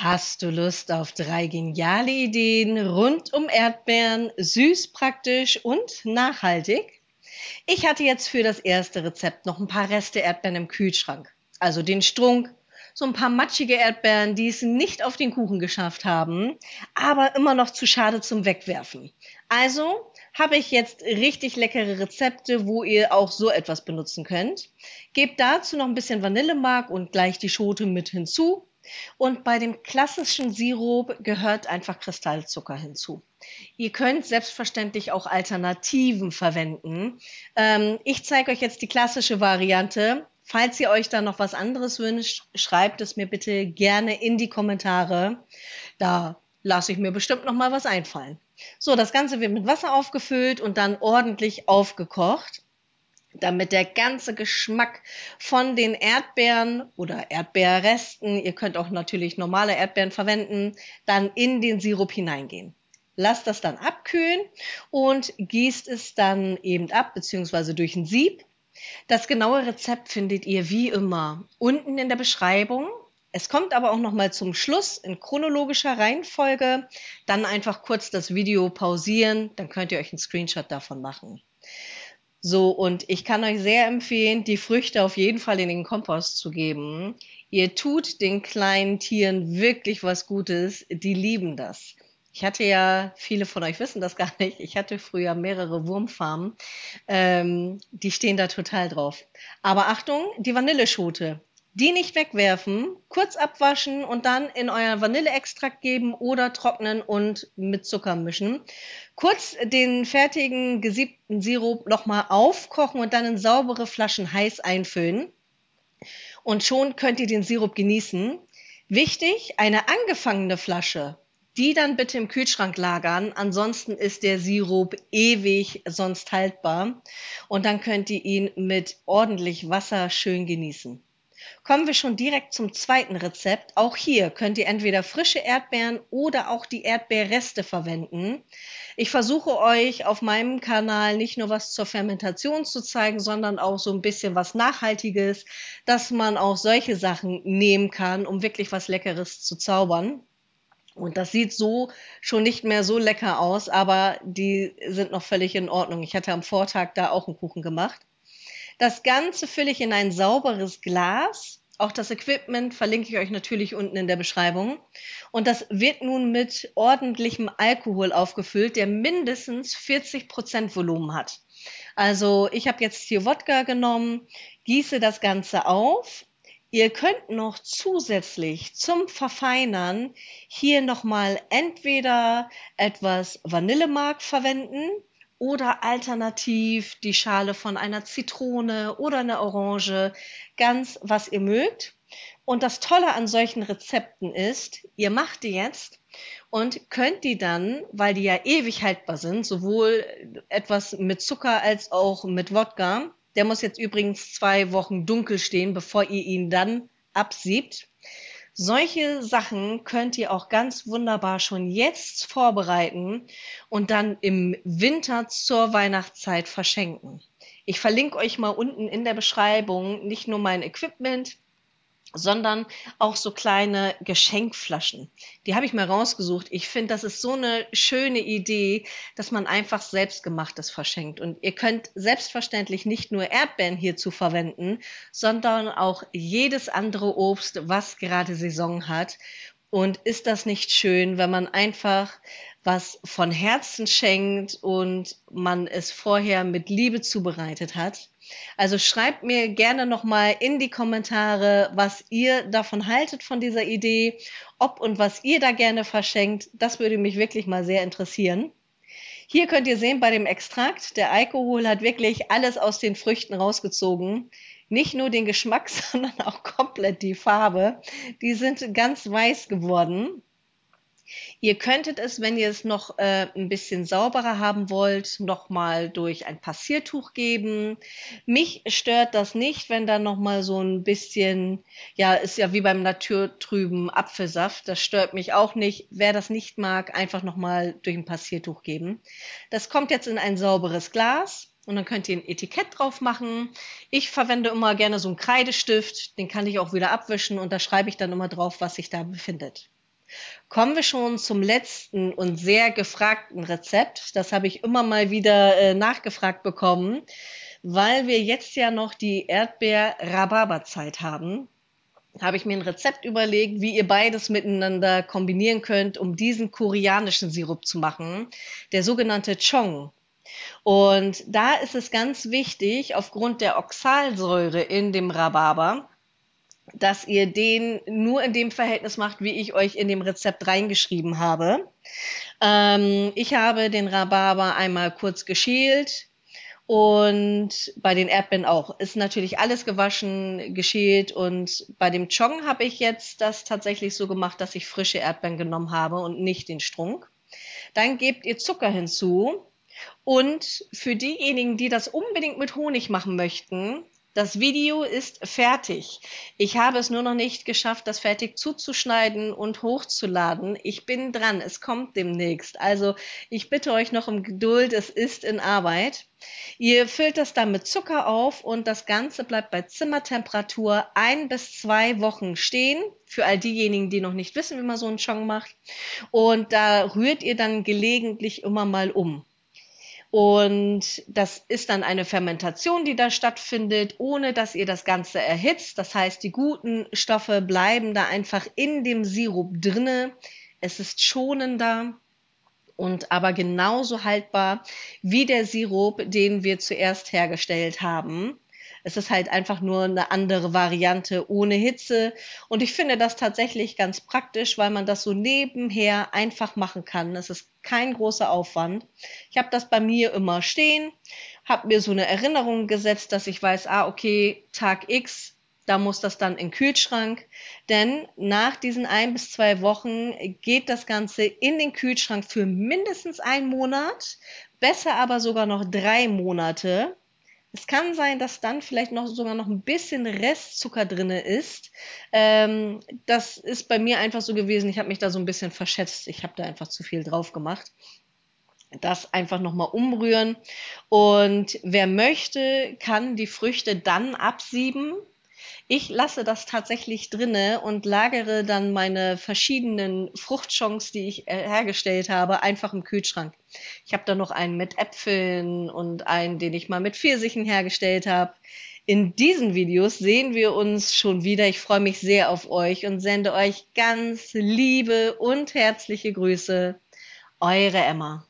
Hast du Lust auf 3 geniale Ideen rund um Erdbeeren, süß, praktisch und nachhaltig? Ich hatte jetzt für das erste Rezept noch ein paar Reste Erdbeeren im Kühlschrank. Also den Strunk, so ein paar matschige Erdbeeren, die es nicht auf den Kuchen geschafft haben, aber immer noch zu schade zum Wegwerfen. Also habe ich jetzt richtig leckere Rezepte, wo ihr auch so etwas benutzen könnt. Gebt dazu noch ein bisschen Vanillemark und gleich die Schote mit hinzu. Und bei dem klassischen Sirup gehört einfach Kristallzucker hinzu. Ihr könnt selbstverständlich auch Alternativen verwenden. Ich zeige euch jetzt die klassische Variante. Falls ihr euch da noch was anderes wünscht, schreibt es mir bitte gerne in die Kommentare. Da lasse ich mir bestimmt noch mal was einfallen. So, das Ganze wird mit Wasser aufgefüllt und dann ordentlich aufgekocht, damit der ganze Geschmack von den Erdbeeren oder Erdbeerresten, ihr könnt auch natürlich normale Erdbeeren verwenden, dann in den Sirup hineingehen. Lasst das dann abkühlen und gießt es dann eben ab, beziehungsweise durch ein Sieb. Das genaue Rezept findet ihr wie immer unten in der Beschreibung. Es kommt aber auch noch mal zum Schluss in chronologischer Reihenfolge. Dann einfach kurz das Video pausieren, dann könnt ihr euch einen Screenshot davon machen. So, und ich kann euch sehr empfehlen, die Früchte auf jeden Fall in den Kompost zu geben. Ihr tut den kleinen Tieren wirklich was Gutes. Die lieben das. Ich hatte ja, viele von euch wissen das gar nicht, ich hatte früher mehrere Wurmfarmen. Die stehen da total drauf. Aber Achtung, die Vanilleschote. Die nicht wegwerfen, kurz abwaschen und dann in euer Vanilleextrakt geben oder trocknen und mit Zucker mischen. Kurz den fertigen gesiebten Sirup nochmal aufkochen und dann in saubere Flaschen heiß einfüllen. Und schon könnt ihr den Sirup genießen. Wichtig, eine angefangene Flasche, die dann bitte im Kühlschrank lagern. Ansonsten ist der Sirup ewig sonst haltbar. Und dann könnt ihr ihn mit ordentlich Wasser schön genießen. Kommen wir schon direkt zum zweiten Rezept. Auch hier könnt ihr entweder frische Erdbeeren oder auch die Erdbeerreste verwenden. Ich versuche euch auf meinem Kanal nicht nur was zur Fermentation zu zeigen, sondern auch so ein bisschen was Nachhaltiges, dass man auch solche Sachen nehmen kann, um wirklich was Leckeres zu zaubern. Und das sieht so schon nicht mehr so lecker aus, aber die sind noch völlig in Ordnung. Ich hatte am Vortag da auch einen Kuchen gemacht. Das Ganze fülle ich in ein sauberes Glas. Auch das Equipment verlinke ich euch natürlich unten in der Beschreibung. Und das wird nun mit ordentlichem Alkohol aufgefüllt, der mindestens 40% Volumen hat. Also ich habe jetzt hier Wodka genommen, gieße das Ganze auf. Ihr könnt noch zusätzlich zum Verfeinern hier nochmal entweder etwas Vanillemark verwenden oder alternativ die Schale von einer Zitrone oder einer Orange, ganz was ihr mögt. Und das Tolle an solchen Rezepten ist, ihr macht die jetzt und könnt die dann, weil die ja ewig haltbar sind, sowohl etwas mit Zucker als auch mit Wodka. Der muss jetzt übrigens 2 Wochen dunkel stehen, bevor ihr ihn dann absiebt. Solche Sachen könnt ihr auch ganz wunderbar schon jetzt vorbereiten und dann im Winter zur Weihnachtszeit verschenken. Ich verlinke euch mal unten in der Beschreibung nicht nur mein Equipment, sondern auch so kleine Geschenkflaschen. Die habe ich mir rausgesucht. Ich finde, das ist so eine schöne Idee, dass man einfach Selbstgemachtes verschenkt. Und ihr könnt selbstverständlich nicht nur Erdbeeren hierzu verwenden, sondern auch jedes andere Obst, was gerade Saison hat. Und ist das nicht schön, wenn man einfach was von Herzen schenkt und man es vorher mit Liebe zubereitet hat? Also schreibt mir gerne nochmal in die Kommentare, was ihr davon haltet von dieser Idee, ob und was ihr da gerne verschenkt. Das würde mich wirklich mal sehr interessieren. Hier könnt ihr sehen bei dem Extrakt, der Alkohol hat wirklich alles aus den Früchten rausgezogen. Nicht nur den Geschmack, sondern auch komplett die Farbe. Die sind ganz weiß geworden. Ihr könntet es, wenn ihr es noch ein bisschen sauberer haben wollt, nochmal durch ein Passiertuch geben. Mich stört das nicht, wenn da nochmal so ein bisschen, ja, ist ja wie beim naturtrüben Apfelsaft, das stört mich auch nicht. Wer das nicht mag, einfach nochmal durch ein Passiertuch geben. Das kommt jetzt in ein sauberes Glas. Und dann könnt ihr ein Etikett drauf machen. Ich verwende immer gerne so einen Kreidestift, den kann ich auch wieder abwischen und da schreibe ich dann immer drauf, was sich da befindet. Kommen wir schon zum letzten und sehr gefragten Rezept. Das habe ich immer mal wieder nachgefragt bekommen, weil wir jetzt ja noch die Erdbeer-Rhabarber-Zeit haben. Habe ich mir ein Rezept überlegt, wie ihr beides miteinander kombinieren könnt, um diesen koreanischen Sirup zu machen, der sogenannte Chong. Und da ist es ganz wichtig, aufgrund der Oxalsäure in dem Rhabarber, dass ihr den nur in dem Verhältnis macht, wie ich euch in dem Rezept reingeschrieben habe. Ich habe den Rhabarber einmal kurz geschält und bei den Erdbeeren auch. Ist natürlich alles gewaschen, geschält, und bei dem Chong habe ich jetzt das tatsächlich so gemacht, dass ich frische Erdbeeren genommen habe und nicht den Strunk. Dann gebt ihr Zucker hinzu, und für diejenigen, die das unbedingt mit Honig machen möchten, das Video ist fertig. Ich habe es nur noch nicht geschafft, das fertig zuzuschneiden und hochzuladen. Ich bin dran, es kommt demnächst. Also ich bitte euch noch um Geduld, es ist in Arbeit. Ihr füllt das dann mit Zucker auf und das Ganze bleibt bei Zimmertemperatur 1 bis 2 Wochen stehen. Für all diejenigen, die noch nicht wissen, wie man so einen Chong macht. Und da rührt ihr dann gelegentlich immer mal um. Und das ist dann eine Fermentation, die da stattfindet, ohne dass ihr das Ganze erhitzt. Das heißt, die guten Stoffe bleiben da einfach in dem Sirup drinne. Es ist schonender und aber genauso haltbar wie der Sirup, den wir zuerst hergestellt haben. Es ist halt einfach nur eine andere Variante ohne Hitze. Und ich finde das tatsächlich ganz praktisch, weil man das so nebenher einfach machen kann. Es ist kein großer Aufwand. Ich habe das bei mir immer stehen, habe mir so eine Erinnerung gesetzt, dass ich weiß, okay, Tag X, da muss das dann in den Kühlschrank. Denn nach diesen 1 bis 2 Wochen geht das Ganze in den Kühlschrank für mindestens 1 Monat, besser aber sogar noch 3 Monate. Es kann sein, dass dann vielleicht sogar noch ein bisschen Restzucker drinne ist. Das ist bei mir einfach so gewesen. Ich habe mich da so ein bisschen verschätzt. Ich habe da einfach zu viel drauf gemacht. Das einfach nochmal umrühren. Und wer möchte, kann die Früchte dann absieben. Ich lasse das tatsächlich drinne und lagere dann meine verschiedenen Fruchtchonks, die ich hergestellt habe, einfach im Kühlschrank. Ich habe da noch einen mit Äpfeln und einen, den ich mal mit Pfirsichen hergestellt habe. In diesen Videos sehen wir uns schon wieder. Ich freue mich sehr auf euch und sende euch ganz liebe und herzliche Grüße. Eure Emma.